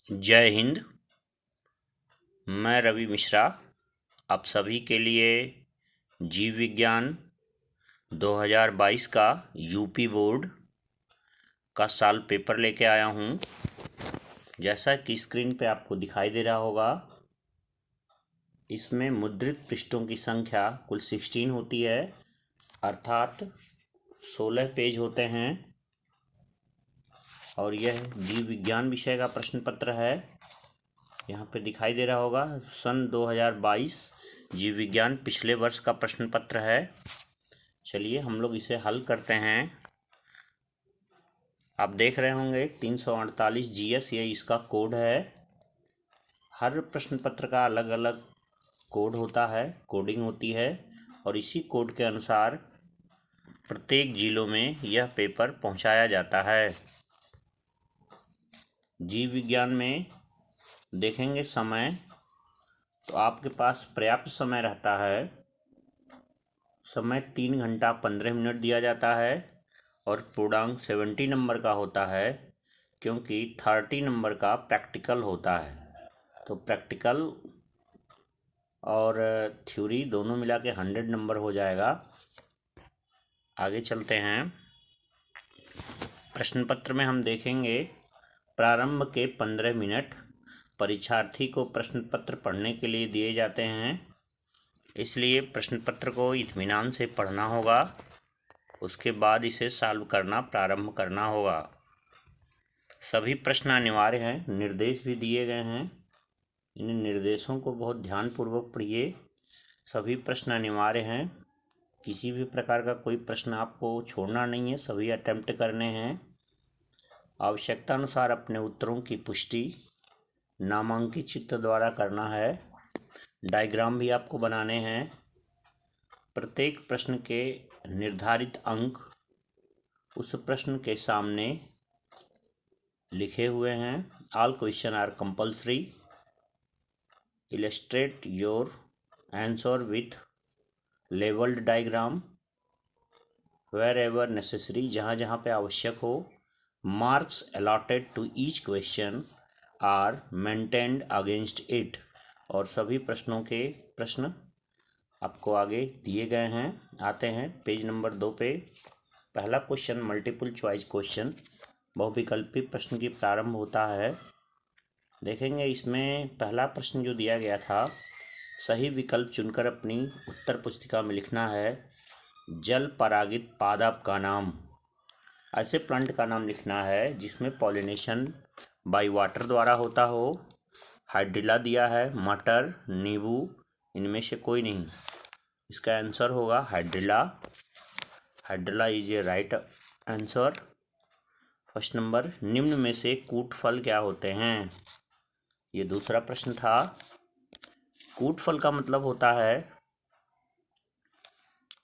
जय हिंद। मैं रवि मिश्रा आप सभी के लिए जीव विज्ञान 2022 का यूपी बोर्ड का साल पेपर लेके आया हूँ। जैसा कि स्क्रीन पे आपको दिखाई दे रहा होगा, इसमें मुद्रित पृष्ठों की संख्या कुल 16 होती है, अर्थात 16 पेज होते हैं। और यह जीव विज्ञान विषय का प्रश्न पत्र है। यहाँ पे दिखाई दे रहा होगा सन 2022 जीव विज्ञान पिछले वर्ष का प्रश्न पत्र है। चलिए हम लोग इसे हल करते हैं। आप देख रहे होंगे 348 GS ये इसका कोड है। हर प्रश्न पत्र का अलग अलग कोड होता है, कोडिंग होती है, और इसी कोड के अनुसार प्रत्येक जिलों में यह पेपर पहुंचाया जाता है। जीव विज्ञान में देखेंगे समय, तो आपके पास पर्याप्त समय रहता है। समय 3 घंटा 15 मिनट दिया जाता है और पूर्णांक 70 नंबर का होता है, क्योंकि 30 नंबर का प्रैक्टिकल होता है। तो प्रैक्टिकल और थ्योरी दोनों मिला के 100 नंबर हो जाएगा। आगे चलते हैं। प्रश्न पत्र में हम देखेंगे प्रारंभ के 15 मिनट परीक्षार्थी को प्रश्न पत्र पढ़ने के लिए दिए जाते हैं, इसलिए प्रश्न पत्र को इत्मीनान से पढ़ना होगा। उसके बाद इसे सॉल्व करना प्रारंभ करना होगा। सभी प्रश्न अनिवार्य हैं, निर्देश भी दिए गए हैं। इन निर्देशों को बहुत ध्यानपूर्वक पढ़िए। सभी प्रश्न अनिवार्य हैं, किसी भी प्रकार का कोई प्रश्न आपको छोड़ना नहीं है, सभी अटेम्प्ट करने हैं। आवश्यकता अनुसार अपने उत्तरों की पुष्टि नामांकित चित्र द्वारा करना है। डायग्राम भी आपको बनाने हैं। प्रत्येक प्रश्न के निर्धारित अंक उस प्रश्न के सामने लिखे हुए हैं। All questions are compulsory. Illustrate your answer with labelled diagram wherever necessary, जहाँ जहाँ पे आवश्यक हो। Marks allotted to each question are maintained against it, और सभी प्रश्नों के प्रश्न आपको आगे दिए गए हैं। आते हैं पेज नंबर 2 पे। पहला क्वेश्चन मल्टीपल चॉइस क्वेश्चन, बहुविकल्पी प्रश्न की प्रारंभ होता है। देखेंगे इसमें पहला प्रश्न जो दिया गया था, सही विकल्प चुनकर अपनी उत्तर पुस्तिका में लिखना है। जल परागित पादप का नाम, ऐसे प्लांट का नाम लिखना है जिसमें पॉलिनेशन बाई वाटर द्वारा होता हो। हाइड्रिला दिया है, मटर, नींबू, इनमें से कोई नहीं। इसका आंसर होगा hydrilla. Hydrilla is a right answer. First number. निम्न में से कूट फल क्या होते हैं? ये दूसरा प्रश्न था। कूट फल का मतलब होता है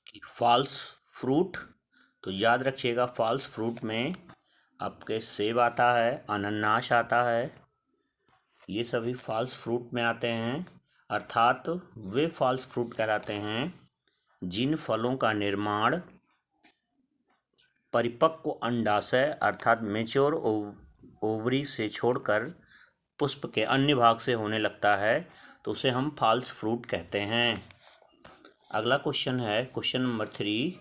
कि फॉल्स फ्रूट। तो याद रखिएगा, फॉल्स फ्रूट में आपके सेब आता है, अनानास आता है, ये सभी फॉल्स फ्रूट में आते हैं। अर्थात वे फॉल्स फ्रूट कहलाते हैं जिन फलों का निर्माण परिपक्व अंडाशय अर्थात मेच्योर ओवरी से छोड़कर पुष्प के अन्य भाग से होने लगता है, तो उसे हम फॉल्स फ्रूट कहते हैं। अगला क्वेश्चन है क्वेश्चन नंबर 3,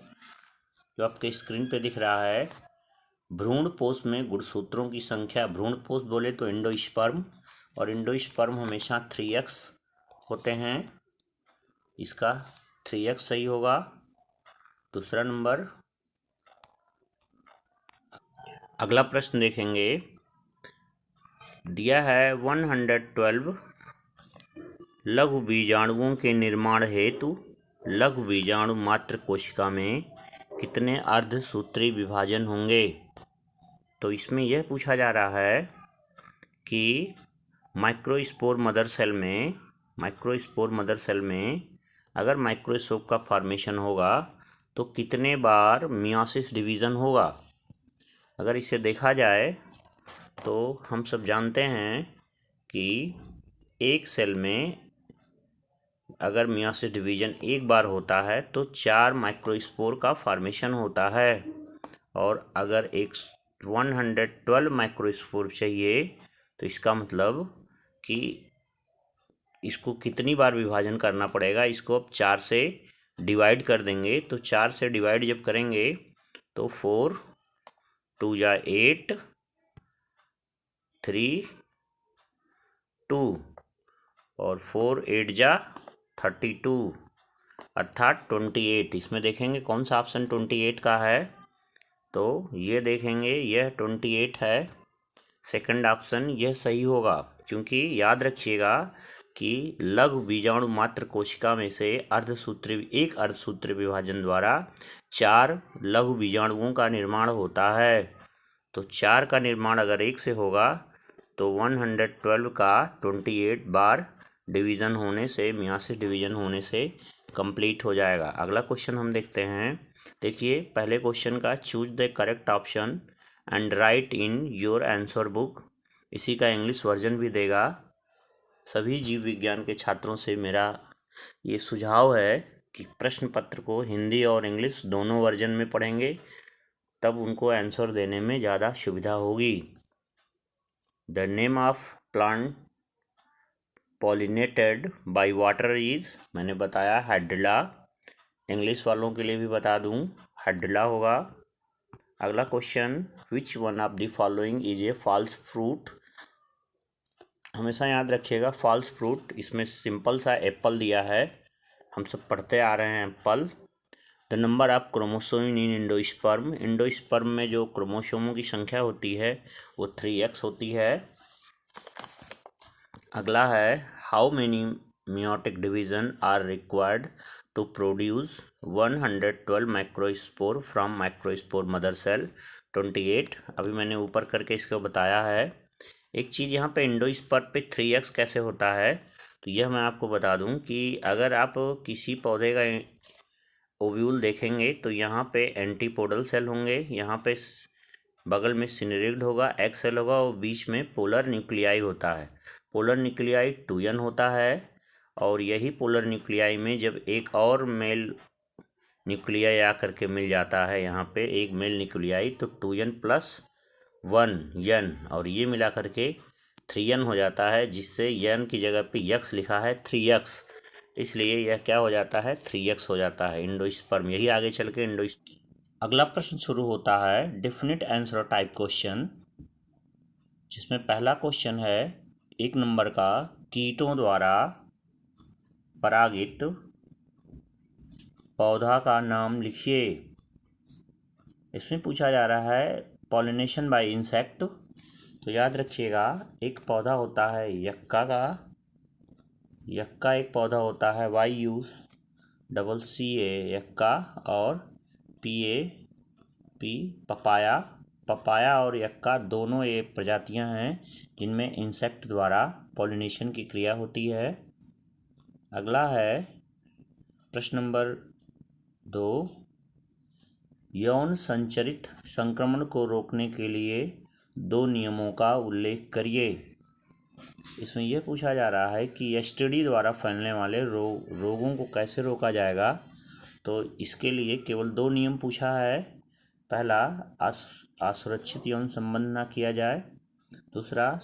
जो आपके स्क्रीन पे दिख रहा है। भ्रूणपोष में गुणसूत्रों की संख्या, भ्रूणपोष बोले तो एंडोस्पर्म, और एंडोस्पर्म हमेशा 3x होते हैं। इसका 3x सही होगा। दूसरा नंबर। अगला प्रश्न देखेंगे, दिया है 112 लघु बीजाणुओं के निर्माण हेतु लघु बीजाणु मात्र कोशिका में कितने अर्धसूत्री विभाजन होंगे? तो इसमें यह पूछा जा रहा है कि माइक्रोस्पोर मदर सेल में अगर माइक्रोस्कोप का फॉर्मेशन होगा तो कितने बार मियोसिस डिवीज़न होगा? अगर इसे देखा जाए तो हम सब जानते हैं कि एक सेल में अगर मियोसिस डिवीज़न एक बार होता है तो 4 माइक्रोस्पोर का फॉर्मेशन होता है, और अगर एक 112 माइक्रोस्पोर चाहिए तो इसका मतलब कि इसको कितनी बार विभाजन करना पड़ेगा, इसको अब 4 से डिवाइड कर देंगे। तो 4 से डिवाइड जब करेंगे तो 4 2 जा 8 3 2 और 4 8 जा 32 अर्थात 28। इसमें देखेंगे कौन सा ऑप्शन 28 का है, तो ये देखेंगे यह 28 है, सेकंड ऑप्शन यह सही होगा। क्योंकि याद रखिएगा कि लघु बीजाणु मात्र कोशिका में से एक अर्धसूत्री विभाजन द्वारा 4 लघु बीजाणुओं का निर्माण होता है। तो 4 का निर्माण अगर 1 से होगा तो 112 का 28 बार डिवीज़न होने से, मियासिस डिवीज़न होने से कंप्लीट हो जाएगा। अगला क्वेश्चन हम देखते हैं। देखिए पहले क्वेश्चन का choose the correct option and right in your answer book. इसी का इंग्लिश वर्जन भी देगा। सभी जीव विज्ञान के छात्रों से मेरा ये सुझाव है कि प्रश्न पत्र को हिंदी और इंग्लिश दोनों वर्जन में पढ़ेंगे, तब उनको आंसर देने में ज़्यादा सुविधा होगी। The name of plant pollinated by water is, मैंने बताया हाइड्रिला। इंग्लिश वालों के लिए भी बता दूं, हाइड्रिला होगा। अगला question, which one of the following is a false fruit. हमेशा याद रखिएगा फॉल्स फ्रूट, इसमें सिंपल सा एप्पल दिया है, हम सब पढ़ते आ रहे हैं apple. The number of chromosome in endosperm, endosperm में जो क्रोमोसोमों की संख्या होती है वो 3x होती है। अगला है, how many meiotic division are required to produce 112 microspore from microspore mother cell. 28 अभी मैंने ऊपर करके इसको बताया है। एक चीज़ यहाँ पे इंडोस्पर्म पे 3x कैसे होता है, तो यह मैं आपको बता दूं कि अगर आप किसी पौधे का ओव्यूल देखेंगे तो यहाँ पे एंटीपोडल सेल होंगे, यहाँ पे बगल में सिनेरिड होगा, एग सेल होगा और बीच में पोलर न्यूक्लियाई होता है। पोलर न्यूक्लियाई 2n होता है और यही पोलर न्यूक्लियाई में जब एक और मेल न्यूक्लियाई आकर के मिल जाता है, यहाँ पे एक मेल न्यूक्लियाई, तो 2n+1 n और ये मिला करके 3n हो जाता है, जिससे n की जगह पे x लिखा है 3x, इसलिए यह क्या हो जाता है 3x हो जाता है इंडोस्पर्म। यही आगे चल के अगला प्रश्न शुरू होता है डेफिनेट आंसर टाइप क्वेश्चन, जिसमें पहला क्वेश्चन है 1 नंबर का, कीटों द्वारा परागित पौधा का नाम लिखिए। इसमें पूछा जा रहा है पॉलिनेशन बाय इंसेक्ट। तो याद रखिएगा एक पौधा होता है यक्का का, यक्का एक पौधा होता है YUCCA यक्का, और PAP पपाया। पपाया और यक्का दोनों ये प्रजातियां हैं जिनमें इंसेक्ट द्वारा पॉलिनेशन की क्रिया होती है। अगला है प्रश्न नंबर 2, यौन संचरित संक्रमण को रोकने के लिए 2 नियमों का उल्लेख करिए। इसमें यह पूछा जा रहा है कि एसटीडी द्वारा फैलने वाले रोगों को कैसे रोका जाएगा। तो इसके लिए केवल 2 नियम पूछा है। पहला, असुरक्षित यौन संबंध ना किया जाए। दूसरा,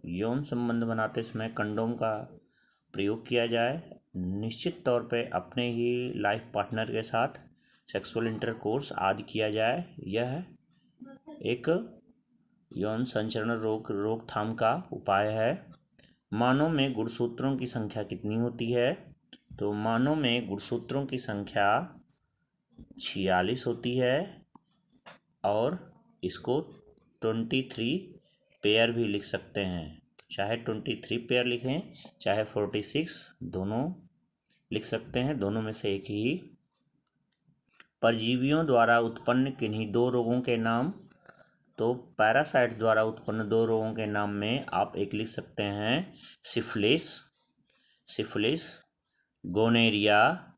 यौन संबंध बनाते समय कंडोम का प्रयोग किया जाए। निश्चित तौर पे अपने ही लाइफ पार्टनर के साथ सेक्सुअल इंटरकोर्स आदि किया जाए। यह एक यौन संचरण रोकथाम का उपाय है। मानव में गुणसूत्रों की संख्या कितनी होती है? तो मानव में गुणसूत्रों की संख्या 46 होती है और इसको 23 पेयर भी लिख सकते हैं। चाहे 23 पेयर लिखें चाहे 46, दोनों लिख सकते हैं, दोनों में से एक ही। परजीवियों द्वारा उत्पन्न किन्हीं 2 रोगों के नाम। तो पैरासाइट द्वारा उत्पन्न 2 रोगों के नाम में आप एक लिख सकते हैं सिफिलिस गोनेरिया।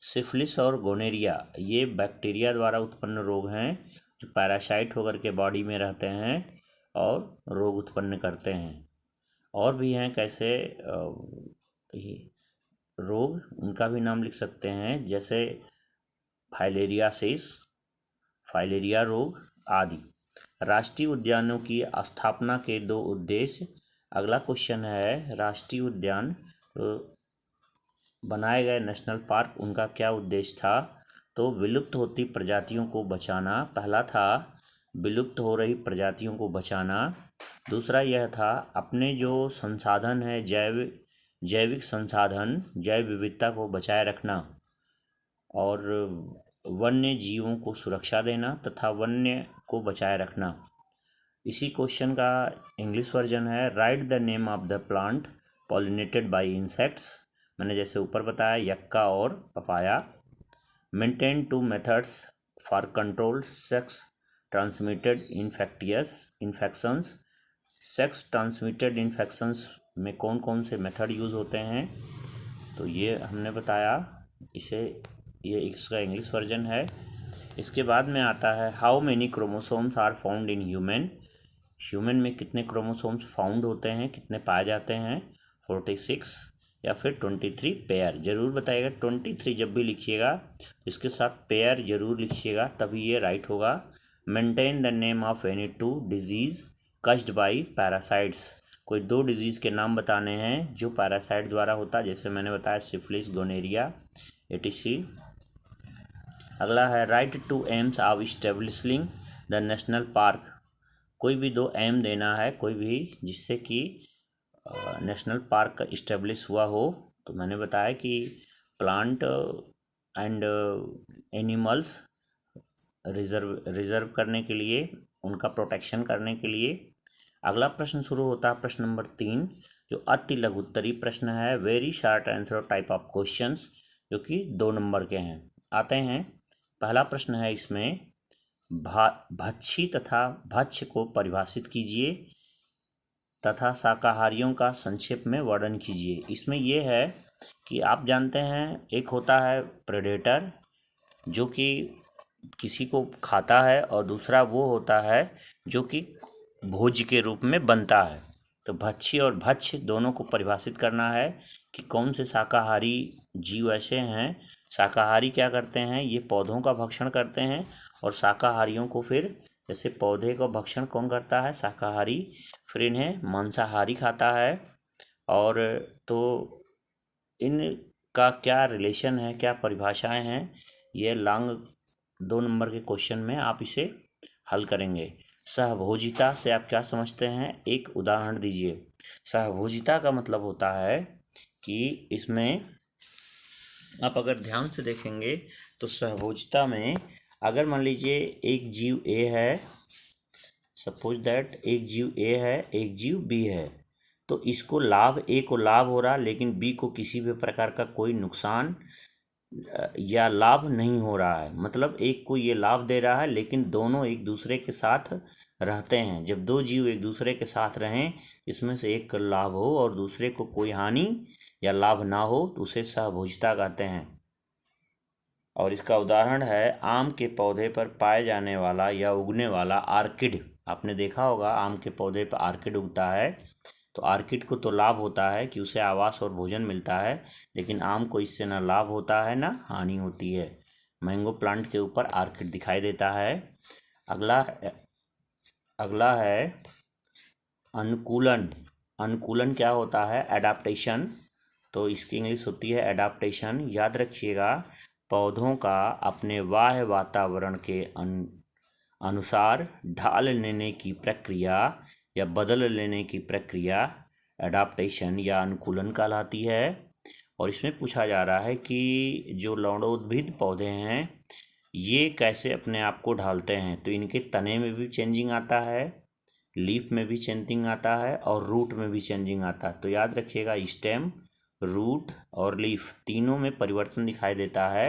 सिफिलिस और गोनेरिया ये बैक्टीरिया द्वारा उत्पन्न रोग हैं जो पैरासाइट होकर के बॉडी में रहते हैं और रोग उत्पन्न करते हैं। और भी हैं कैसे रोग, उनका भी नाम लिख सकते हैं, जैसे फाइलेरियासिस, फाइलेरिया रोग आदि। राष्ट्रीय उद्यानों की स्थापना के 2 उद्देश्य। अगला क्वेश्चन है राष्ट्रीय उद्यान बनाए गए नेशनल पार्क, उनका क्या उद्देश्य था? तो विलुप्त होती प्रजातियों को बचाना, पहला था विलुप्त हो रही प्रजातियों को बचाना। दूसरा यह था अपने जो संसाधन है जैविक संसाधन, जैव विविधता को बचाए रखना और वन्य जीवों को सुरक्षा देना तथा वन्य को बचाए रखना। इसी क्वेश्चन का इंग्लिश वर्जन है right the name of the plant pollinated bye insects. मैंने जैसे ऊपर बताया यक्का और papaya. Maintain 2 methods for control sex transmitted infections. Sex transmitted infections में कौन कौन से मेथड यूज़ होते हैं? तो ये हमने बताया, ये इसका इंग्लिश वर्जन है। इसके बाद में आता है how many chromosomes are found in human में कितने क्रोमोसोम्स फाउंड होते हैं, कितने पाए जाते हैं? 46 या फिर 23 पेयर। जरूर बताइएगा 23 जब भी लिखिएगा इसके साथ पेयर जरूर लिखिएगा, तभी ये राइट होगा। Maintain the name of any 2 disease caused by parasites. कोई 2 डिजीज़ के नाम बताने हैं जो पैरासाइट द्वारा होता है, जैसे मैंने बताया सिफिलिस, गोनेरिया, etc। अगला है write 2 aims of establishing the national park. कोई भी 2 एम देना है, कोई भी जिससे कि नेशनल पार्क का इस्टेब्लिश हुआ हो। तो मैंने बताया कि प्लांट एंड एनिमल्स रिजर्व करने के लिए, उनका प्रोटेक्शन करने के लिए। अगला प्रश्न शुरू होता है प्रश्न नंबर 3, जो अति लघुत्तरी प्रश्न है, very short answer type of questions, जो कि 2 नंबर के हैं। आते हैं, पहला प्रश्न है इसमें भक्षी तथा भक्ष्य को परिभाषित कीजिए तथा शाकाहारियों का संक्षेप में वर्णन कीजिए। इसमें यह है कि आप जानते हैं एक होता है प्रेडेटर जो कि किसी को खाता है, और दूसरा वो होता है जो कि भोज्य के रूप में बनता है। तो भक्षी और भक्ष्य दोनों को परिभाषित करना है कि कौन से शाकाहारी जीव ऐसे हैं। शाकाहारी क्या करते हैं, ये पौधों का भक्षण करते हैं, और शाकाहारियों को फिर, जैसे पौधे का भक्षण कौन करता है, शाकाहारी, फिर इन्हें मांसाहारी खाता है। और तो इनका क्या रिलेशन है, क्या परिभाषाएं हैं, ये लॉन्ग 2 नंबर के क्वेश्चन में आप इसे हल करेंगे। सहभोजिता से आप क्या समझते हैं, एक उदाहरण दीजिए। सहभोजिता का मतलब होता है कि इसमें आप अगर ध्यान से देखेंगे तो सहभोजिता में अगर मान लीजिए एक जीव ए है, सपोज दैट एक जीव ए है, एक जीव बी है, तो इसको लाभ, ए को लाभ हो रहा लेकिन बी को किसी भी प्रकार का कोई नुकसान या लाभ नहीं हो रहा है। मतलब एक को ये लाभ दे रहा है लेकिन दोनों एक दूसरे के साथ रहते हैं। जब 2 जीव एक दूसरे के साथ रहें, इसमें से एक का लाभ हो और दूसरे को कोई हानि या लाभ ना हो, तो उसे सहभोजिता कहते हैं। और इसका उदाहरण है आम के पौधे पर पाए जाने वाला या उगने वाला आर्किड। आपने देखा होगा आम के पौधे पर आर्किड उगता है, तो आर्किड को तो लाभ होता है कि उसे आवास और भोजन मिलता है, लेकिन आम को इससे ना लाभ होता है ना हानि होती है। मैंगो प्लांट के ऊपर आर्किड दिखाई देता है। अगला है अनुकूलन। अनुकूलन क्या होता है, एडाप्टेशन। तो इसकी इंग्लिश होती है एडाप्टेशन। याद रखिएगा, पौधों का अपने बाह्य वातावरण के अनुसार ढाल लेने की प्रक्रिया या बदल लेने की प्रक्रिया एडाप्टेशन या अनुकूलन कहलाती है। और इसमें पूछा जा रहा है कि जो लौणोद्भिद पौधे हैं ये कैसे अपने आप को ढालते हैं। तो इनके तने में भी चेंजिंग आता है, लीफ में भी चेंजिंग आता है, और रूट में भी चेंजिंग आता है। तो याद रखिएगा स्टेम, रूट और लीफ तीनों में परिवर्तन दिखाई देता है,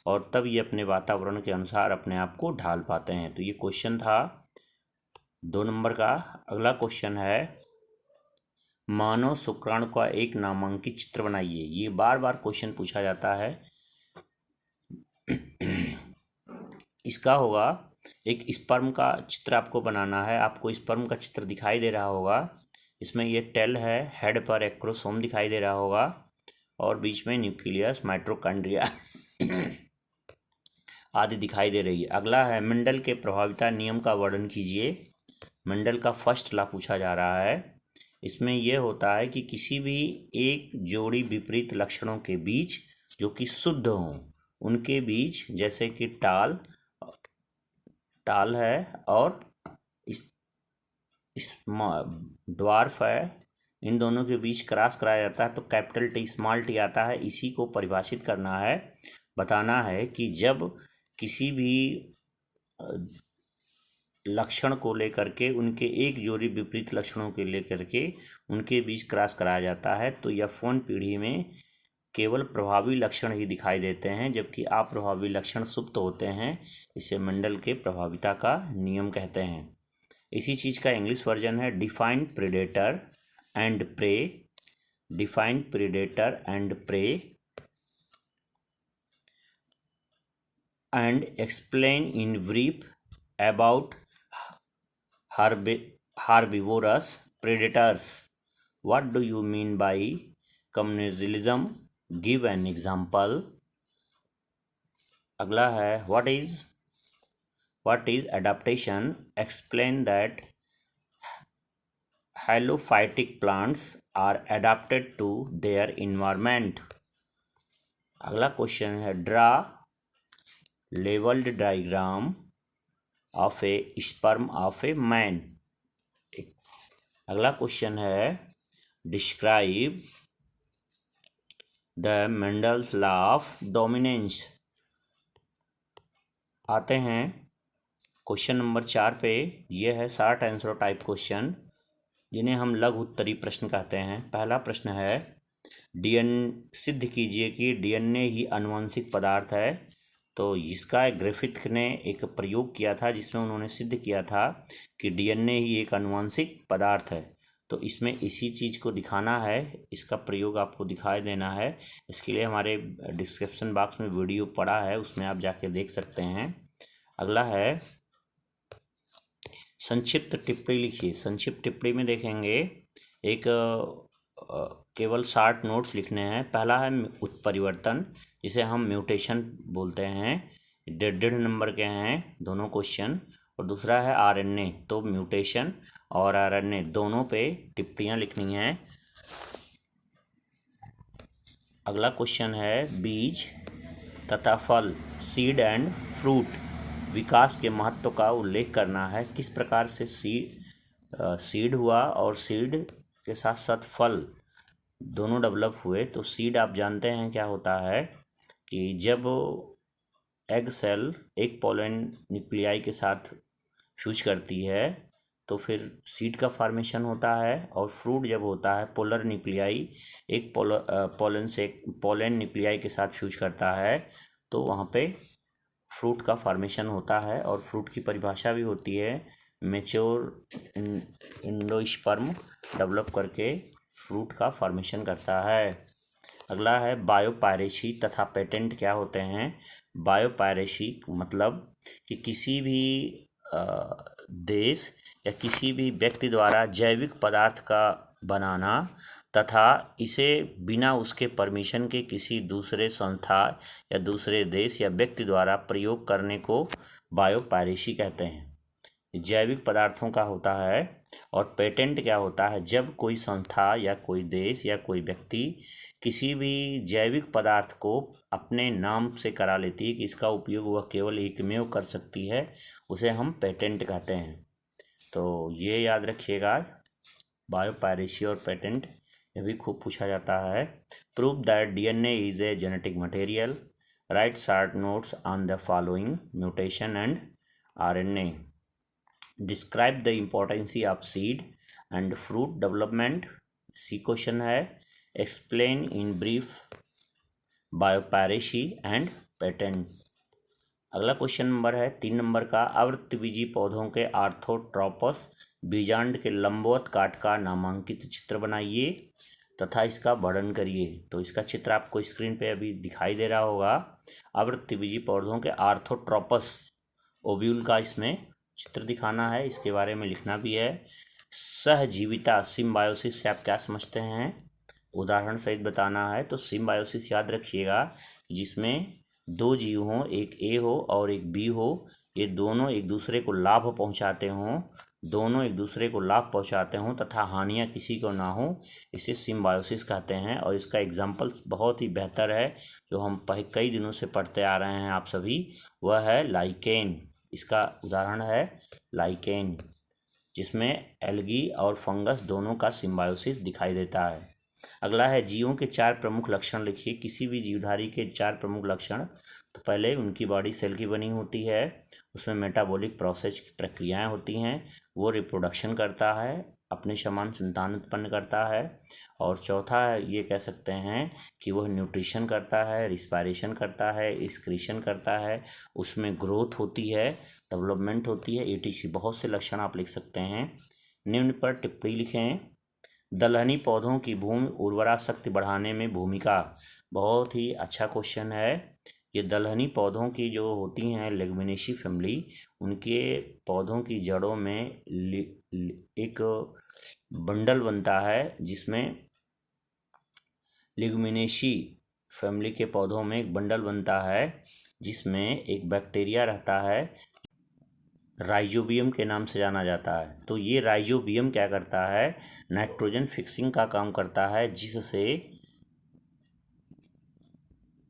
और तब ये अपने वातावरण के अनुसार अपने आप को ढाल पाते हैं। तो ये क्वेश्चन था 2 नंबर का। अगला क्वेश्चन है मानव शुक्राणु का एक नामांकित चित्र बनाइए। ये बार बार क्वेश्चन पूछा जाता है। इसका होगा एक स्पर्म का चित्र आपको बनाना है। आपको स्पर्म का चित्र दिखाई दे रहा होगा, इसमें ये टेल है, हेड पर एक्रोसोम दिखाई दे रहा होगा, और बीच में न्यूक्लियस, माइटोकॉन्ड्रिया आदि दिखाई दे रही है। अगला है मेंडल के प्रभाविता नियम का वर्णन कीजिए। मेंडल का फर्स्ट लॉ पूछा जा रहा है। इसमें यह होता है कि किसी भी एक जोड़ी विपरीत लक्षणों के बीच जो कि शुद्ध हों, उनके बीच, जैसे कि टाल है और ड्वार्फ है, इन दोनों के बीच क्रॉस कराया जाता है तो कैपिटल टी स्मॉल टी आता है। इसी को परिभाषित करना है, बताना है कि जब किसी भी लक्षण को लेकर के, उनके एक जोड़ी विपरीत लक्षणों के लेकर के उनके बीच क्रॉस कराया जाता है तो F1 पीढ़ी में केवल प्रभावी लक्षण ही दिखाई देते हैं, जबकि अप्रभावी लक्षण सुप्त होते हैं। इसे मेंडल के प्रभाविता का नियम कहते हैं। इसी चीज़ का इंग्लिश वर्जन है defined predator and prey. Defined predator and prey and explain in brief about herbivorous predators. What do you mean by communalism? Give an example. अगला है what is adaptation? Explain that halophytic plants are adapted to their environment. अगला question है draw labeled diagram of a sperm of a man. अगला question है describe the Mendel's law of dominance. आते हैं question number 4 पे। यह है short answer type question, जिन्हें हम लघु उत्तरीय प्रश्न कहते हैं। पहला प्रश्न है सिद्ध कीजिए कि डीएनए ही आनुवंशिक पदार्थ है। तो इसका ग्रिफिथ ने एक प्रयोग किया था जिसमें उन्होंने सिद्ध किया था कि डीएनए ही एक आनुवंशिक पदार्थ है। तो इसमें इसी चीज़ को दिखाना है, इसका प्रयोग आपको दिखाई देना है। इसके लिए हमारे डिस्क्रिप्शन बॉक्स में वीडियो पड़ा है, उसमें आप जाके देख सकते हैं। अगला है संक्षिप्त टिप्पणी लिखिए। संक्षिप्त टिप्पणी में देखेंगे एक केवल 60 नोट्स लिखने हैं। पहला है उत्परिवर्तन, जिसे हम म्यूटेशन बोलते हैं। 1.5 नंबर के हैं दोनों क्वेश्चन। और दूसरा है आरएनए, तो म्यूटेशन और आरएनए दोनों पे टिप्पणियाँ लिखनी हैं। अगला क्वेश्चन है बीज तथा फल, सीड एंड फ्रूट, विकास के महत्व का उल्लेख करना है। किस प्रकार से सीड हुआ और सीड के साथ साथ फल दोनों डेवलप हुए। तो सीड आप जानते हैं क्या होता है कि जब एग सेल एक पोलन न्यूक्लियाई के साथ फ्यूज करती है तो फिर सीड का फॉर्मेशन होता है। और फ्रूट जब होता है पोलर न्यूक्लियाई एक पोलन न्यूक्लियाई के साथ फ्यूज करता है तो वहाँ पे फ्रूट का फॉर्मेशन होता है। और फ्रूट की परिभाषा भी होती है मैच्योर एंडोस्पर्म डेवलप करके फ्रूट का फॉर्मेशन करता है। अगला है बायोपायरेसी तथा पेटेंट क्या होते हैं। बायोपायरेसी मतलब कि किसी भी देश या किसी भी व्यक्ति द्वारा जैविक पदार्थ का बनाना तथा इसे बिना उसके परमिशन के किसी दूसरे संस्था या दूसरे देश या व्यक्ति द्वारा प्रयोग करने को बायोपायरेसी कहते हैं। जैविक पदार्थों का होता है। और पेटेंट क्या होता है, जब कोई संस्था या कोई देश या कोई व्यक्ति किसी भी जैविक पदार्थ को अपने नाम से करा लेती है कि इसका उपयोग वह केवल एकमेव कर सकती है, उसे हम पेटेंट कहते हैं। तो ये याद रखिएगा, बायोपायरेसी और पेटेंट ये भी खूब पूछा जाता है। Prove that DNA is a genetic material, write short notes on the following mutation and RNA, describe the importancy of seed and fruit development. C question है explain in brief biopiracy and patent. अगला question number है 3 number का, आवृत्तबीजी पौधों के आर्थोट्रोपस बीजांड के लंबवत काट का नामांकित चित्र बनाइए तथा इसका वर्णन करिए। तो इसका चित्र आपको स्क्रीन पे अभी दिखाई दे रहा होगा। आवृत्तबीजी पौधों के आर्थोट्रोपस ओव्यूल का इसमें चित्र दिखाना है, इसके बारे में लिखना भी है। सहजीविता सिम्बायोसिस से आप क्या समझते हैं, उदाहरण सहित बताना है। तो सिम्बायोसिस याद रखिएगा जिसमें दो जीव हों, एक ए हो और एक बी हो, ये दोनों एक दूसरे को लाभ पहुंचाते हों, दोनों एक दूसरे को लाभ पहुंचाते हों तथा हानियां किसी को ना हो, इसे सिम्बायोसिस कहते हैं। और इसका एग्जाम्पल बहुत ही बेहतर है जो हम कई दिनों से पढ़ते आ रहे हैं आप सभी, वह है लाइकेन। इसका उदाहरण है लाइकेन, जिसमें एल्गी और फंगस दोनों का सिम्बायोसिस दिखाई देता है। अगला है जीवों के 4 प्रमुख लक्षण लिखिए। किसी भी जीवधारी के 4 प्रमुख लक्षण। तो पहले उनकी बॉडी सेल की बनी होती है, उसमें मेटाबॉलिक प्रोसेस की प्रक्रियाएं होती हैं, वो रिप्रोडक्शन करता है, अपने समान संतान उत्पन्न करता है। और चौथा ये कह सकते हैं कि वह न्यूट्रिशन करता है, रिस्पायरेशन करता है, एक्सक्रीशन करता है, उसमें ग्रोथ होती है, डेवलपमेंट होती है, etc। बहुत से लक्षण आप लिख सकते हैं। निम्न पर टिप्पणी लिखें। दलहनी पौधों की भूमि उर्वरा शक्ति बढ़ाने में भूमिका। बहुत ही अच्छा क्वेश्चन है। ये दलहनी पौधों की जो होती हैं लेगुमिनेसी फैमिली, उनके पौधों की जड़ों में एक बंडल बनता है, जिसमें लेगुमिनेसी फैमिली के पौधों में एक बंडल बनता है जिसमें एक बैक्टीरिया रहता है, राइजोबियम के नाम से जाना जाता है। तो ये राइजोबियम क्या करता है, नाइट्रोजन फिक्सिंग का काम करता है, जिससे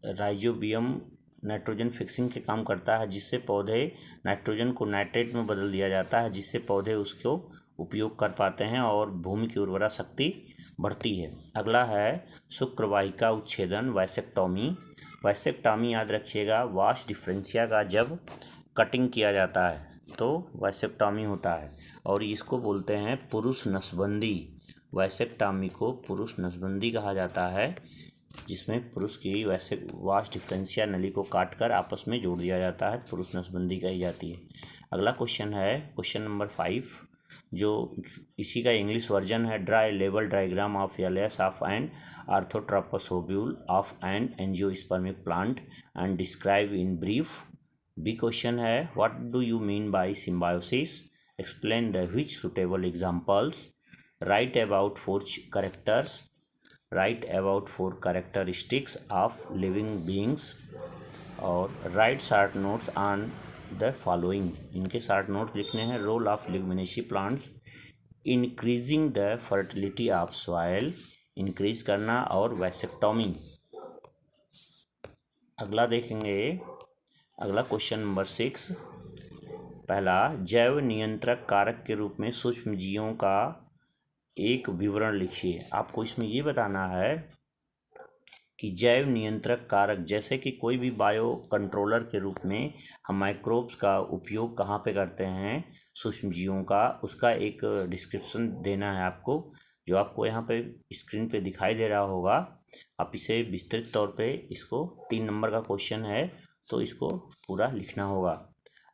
राइजोबियम नाइट्रोजन फिक्सिंग के काम करता है, जिससे पौधे नाइट्रोजन को नाइट्रेट में बदल दिया जाता है, जिससे पौधे उसको उपयोग कर पाते हैं और भूमि की उर्वरा शक्ति बढ़ती है। अगला है शुक्रवाहिका उच्छेदन, वैसेक्टॉमी। वैसेक्टॉमी याद रखिएगा, वास डिफरेंशिया का जब कटिंग किया जाता है तो वैसेक्टॉमी होता है, और इसको बोलते हैं पुरुष नसबंदी। वैसेक्टॉमी को पुरुष नसबंदी कहा जाता है, जिसमें पुरुष की वैसे वास डिफरेंशिया नली को काटकर आपस में जोड़ दिया जाता है, पुरुष नसबंदी कही जाती है। अगला क्वेश्चन है क्वेश्चन नंबर 5, जो इसी का इंग्लिश वर्जन है। Draw a level diagram of L S of an orthotropous ovule of an angiospermic plant and describe in brief. B question है what do you mean by symbiosis, explain the which suitable examples, write about 4 characters, write about 4 characteristics of living beings, और write short notes on the following. इनके short note लिखने हैं। Role of leguminosae plants, increasing the fertility of soil, increase करना, और vasectomy. अगला देखेंगे, अगला question number 6। पहला, जैव नियंत्रक कारक के रूप में सूक्ष्म जीवों का एक विवरण लिखिए। आपको इसमें ये बताना है कि जैव नियंत्रक कारक, जैसे कि कोई भी बायो कंट्रोलर के रूप में हम माइक्रोब्स का उपयोग कहाँ पे करते हैं, सूक्ष्म जीवों का, उसका एक डिस्क्रिप्शन देना है आपको, जो आपको यहाँ पे स्क्रीन पे दिखाई दे रहा होगा। आप इसे विस्तृत तौर पे, इसको 3 नंबर का क्वेश्चन है, तो इसको पूरा लिखना होगा।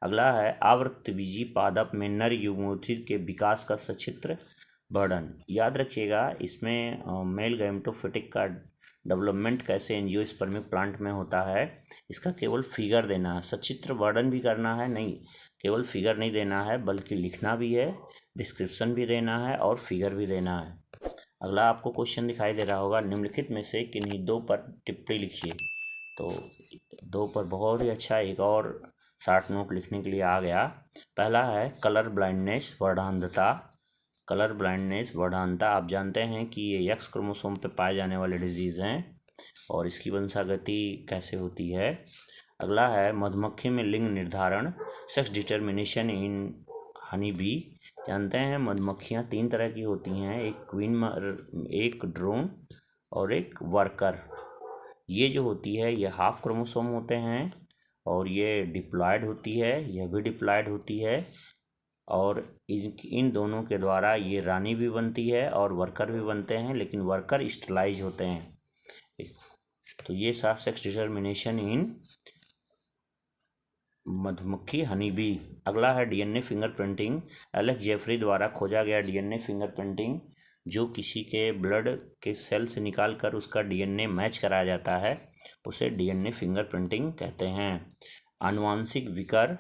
अगला है आवृतबीजी पादप में नर युग्मोत्थित के विकास का सचित्र वर्णन। याद रखिएगा, इसमें मेल गैमेटोफिटिक का डेवलपमेंट कैसे एंजियोस्पर्मिक प्लांट में होता है, इसका केवल फिगर देना है, सचित्र वर्णन भी करना है नहीं, केवल फिगर नहीं देना है बल्कि लिखना भी है, डिस्क्रिप्शन भी देना है और फिगर भी देना है। अगला आपको क्वेश्चन दिखाई दे रहा होगा, निम्नलिखित में से किन्हीं 2 पर टिप्पणी लिखिए। तो 2 पर बहुत ही अच्छा एक और शॉर्ट नोट लिखने के लिए आ गया। पहला है कलर ब्लाइंडनेस, वर्णांधता। कलर ब्लाइंडनेस, वर्णांधता, आप जानते हैं कि ये एक्स क्रोमोसोम पे पाए जाने वाले डिजीज़ हैं, और इसकी वंशागति कैसे होती है। अगला है मधुमक्खी में लिंग निर्धारण, sex determination in honey B. जानते हैं मधुमक्खियाँ 3 तरह की होती हैं, एक क्वीन, एक ड्रोन और एक वर्कर। ये जो होती है ये हाफ क्रोमोसोम होते हैं, और ये डिप्लॉयड होती है, यह भी डिप्लॉयड होती है, और इन दोनों के द्वारा ये रानी भी बनती है और वर्कर भी बनते हैं, लेकिन वर्कर स्टरलाइज होते हैं। तो ये साथ सेक्स डिटर्मिनेशन इन मधुमक्खी हनी बी। अगला है डीएनए फिंगरप्रिंटिंग। एलेक्स जेफरी द्वारा खोजा गया डीएनए फिंगरप्रिंटिंग, जो किसी के ब्लड के सेल से निकाल कर उसका डीएनए मैच कराया जाता है, उसे डीएनए फिंगरप्रिंटिंग कहते हैं। आनुवांशिक विकार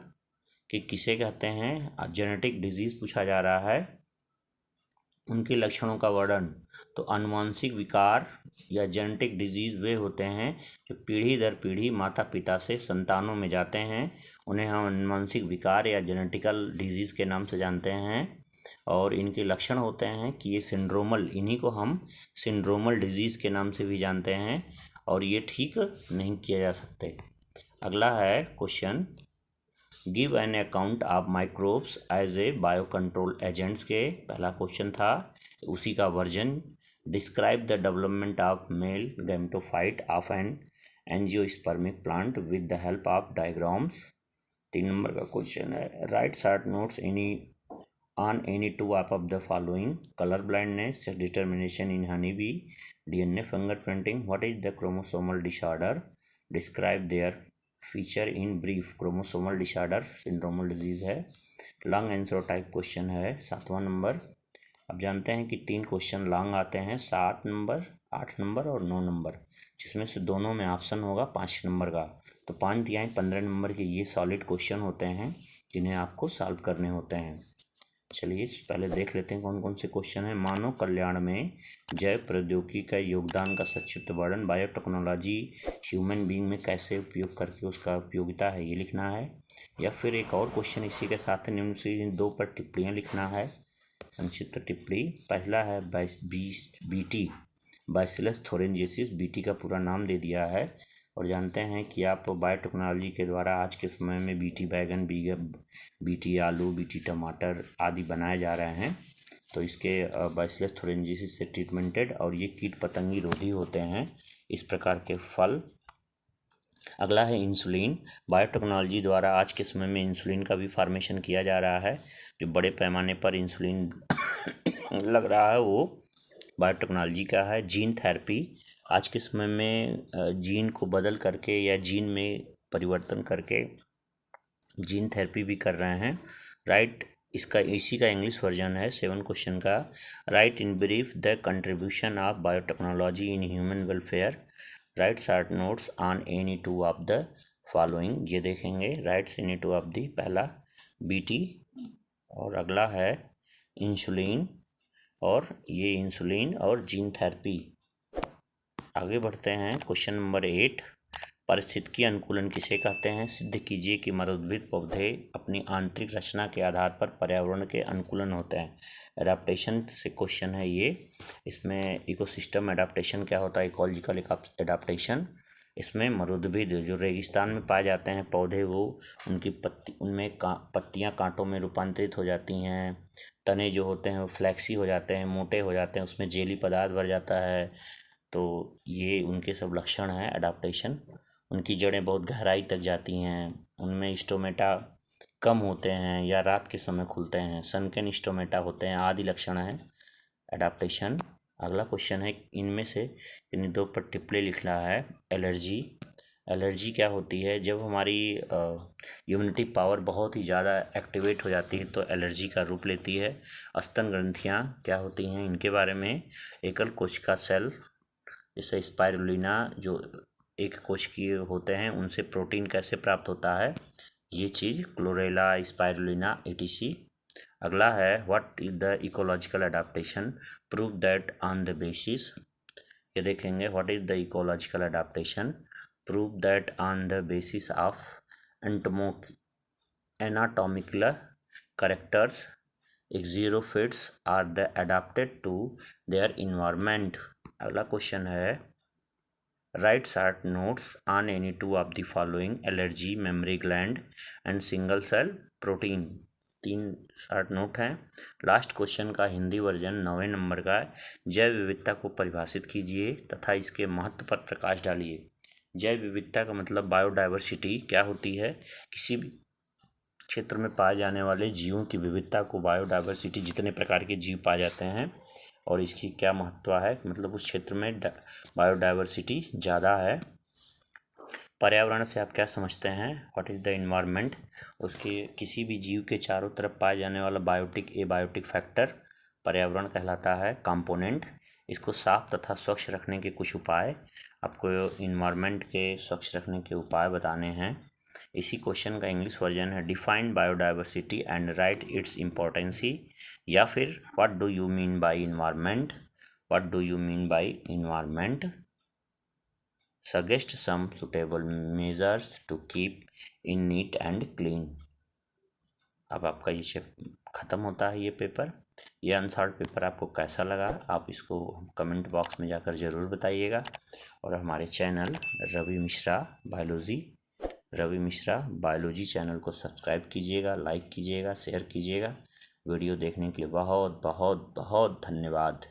कि किसे कहते हैं, जेनेटिक डिजीज पूछा जा रहा है। उनके लक्षणों का वर्णन। तो आनुवांशिक विकार या जेनेटिक डिजीज वे होते हैं जो पीढ़ी दर पीढ़ी माता पिता से संतानों में जाते हैं, उन्हें हम आनुवांशिक विकार या जेनेटिकल डिजीज के नाम से जानते हैं। और इनके लक्षण होते हैं कि ये सिंड्रोमल, इन्हीं को हम सिंड्रोमल डिजीज के नाम से भी जानते हैं, और ये ठीक नहीं किया जा सकते। अगला है question, give an account of microbes as a bio control agents के पहला क्वेश्चन था, उसी का version. Describe the development of male gametophyte of an angiospermic plant with the help of diagrams. 3 number का क्वेश्चन है, write short notes on any two of the following, colour blindness, determination in honey bee, DNA fingerprinting, what is the chromosomal disorder, describe their feature in brief. Chromosomal disorder सिंड्रोमल disease है। Long answer type question है 7वां number. अब जानते हैं कि 3 question long आते हैं, 7 number, 8 number और 9 number, जिसमें से दोनों में ऑप्शन होगा 5 नंबर का। तो 5 तिहाई 15 नंबर के ये सॉलिड क्वेश्चन होते हैं जिन्हें आपको सॉल्व करने होते हैं। चलिए पहले देख लेते हैं कौन कौन से क्वेश्चन हैं। मानव कल्याण में जैव प्रौद्योगिकी का योगदान का संक्षिप्त वर्णन, बायोटेक्नोलॉजी ह्यूमन बीइंग में कैसे उपयोग करके उसका उपयोगिता है ये लिखना है। या फिर एक और क्वेश्चन इसी के साथ निम्न से 2 पर टिप्पणियाँ लिखना है, संक्षिप्त टिप्पणी। पहला है बीटी बैसिलस थोरेंजेसिस, बीटी का पूरा नाम दे दिया है। और जानते हैं कि आप बायोटेक्नोलॉजी के द्वारा आज के समय में बीटी बैगन, बीटी आलू, बीटी टमाटर आदि बनाए जा रहे हैं। तो इसके बैसिलस थोरेंजेसिस से ट्रीटमेंटेड, और ये कीट पतंगी रोधी होते हैं इस प्रकार के फल। अगला है इंसुलिन, बायोटेक्नोलॉजी द्वारा आज के समय में इंसुलिन का भी फार्मेशन किया जा रहा है। जो बड़े पैमाने पर इंसुलिन लग रहा है वो बायोटेक्नोलॉजी का है। जीन थेरेपी, आज के समय में जीन को बदल करके या जीन में परिवर्तन करके जीन थेरेपी भी कर रहे हैं। राइट, इसी का इंग्लिश वर्जन है 7 क्वेश्चन का। Right in brief the contribution of biotechnology in human welfare, right short notes on any two of the following. ये देखेंगे, right any two of the, पहला बीटी और अगला है इंसुलिन, और ये इंसुलिन और जीन थेरेपी। आगे बढ़ते हैं, क्वेश्चन नंबर 8, पारिस्थितिकी अनुकूलन किसे कहते हैं? सिद्ध कीजिए कि मरुद्भिद पौधे अपनी आंतरिक रचना के आधार पर पर्यावरण के अनुकूलन होते हैं। एडाप्टेशन से क्वेश्चन है ये। इसमें इकोसिस्टम एडाप्टेशन क्या होता है, इकोलॉजिकल एडाप्टेशन। इसमें मरुद्भिद जो रेगिस्तान में पाए जाते हैं पौधे, वो उनकी पत्तियां कांटों में रूपांतरित हो जाती हैं, तने जो होते हैं वो फ्लैक्सी हो जाते हैं, मोटे हो जाते हैं, उसमें जेली पदार्थ भर जाता है। तो ये उनके सब लक्षण हैं एडाप्टेशन। उनकी जड़ें बहुत गहराई तक जाती हैं, उनमें स्टोमेटा कम होते हैं या रात के समय खुलते हैं, सनकेन स्टोमेटा होते हैं, आदि लक्षण हैं एडाप्टेशन। अगला क्वेश्चन है, इनमें से इन 2 पर टिप्पणी लिखना है। एलर्जी क्या होती है? जब हमारी इम्यूनिटी पावर बहुत ही ज़्यादा एक्टिवेट हो जाती है तो एलर्जी का रूप लेती है। स्तन ग्रंथियाँ क्या होती हैं, इनके बारे में। एकल कोशिका सेल जैसे स्पाइरुलिना जो एक कोशिकीय होते हैं, उनसे प्रोटीन कैसे प्राप्त होता है, ये चीज़ क्लोरेला, स्पाइरुलिना etc। अगला है, what is the ecological adaptation, prove that on the basis. ये देखेंगे, what is the ecological adaptation, prove that on the basis of anatomical characters xerophytes are the adapted to their environment. अगला question है, write short notes on any 2 of the following, allergy, memory gland and single cell protein. 3 short note हैं। Last question का Hindi version 9वें number का है। जैव विविधता को परिभाषित कीजिए तथा इसके महत्व पर प्रकाश डालिए। जैव विविधता का मतलब बायोडाइवर्सिटी क्या होती है? किसी भी क्षेत्र में पाए जाने वाले जीवों की विविधता को बायोडाइवर्सिटी, जितने प्रकार के जीव पाए जाते हैं और इसकी क्या महत्व है, मतलब उस क्षेत्र में बायोडाइवर्सिटी ज़्यादा है। पर्यावरण से आप क्या समझते हैं, व्हाट इज़ द इन्वायरमेंट, उसके किसी भी जीव के चारों तरफ पाए जाने वाला बायोटिक एबायोटिक फैक्टर पर्यावरण कहलाता है, कंपोनेंट। इसको साफ तथा स्वच्छ रखने के कुछ उपाय, आपको इन्वायरमेंट के स्वच्छ रखने के उपाय बताने हैं। इसी क्वेश्चन का इंग्लिश वर्जन है define biodiversity and write its importancy, या फिर what do you mean by environment, what do you mean by environment, suggest some suitable measures to keep in neat and clean. अब आपका ये ख़त्म होता है ये पेपर। ये अनसॉल्व पेपर आपको कैसा लगा आप इसको कमेंट बॉक्स में जाकर ज़रूर बताइएगा। और हमारे channel Ravi Mishra biology channel को सब्सक्राइब कीजिएगा, लाइक कीजिएगा, शेयर कीजिएगा। वीडियो देखने के लिए बहुत बहुत बहुत धन्यवाद।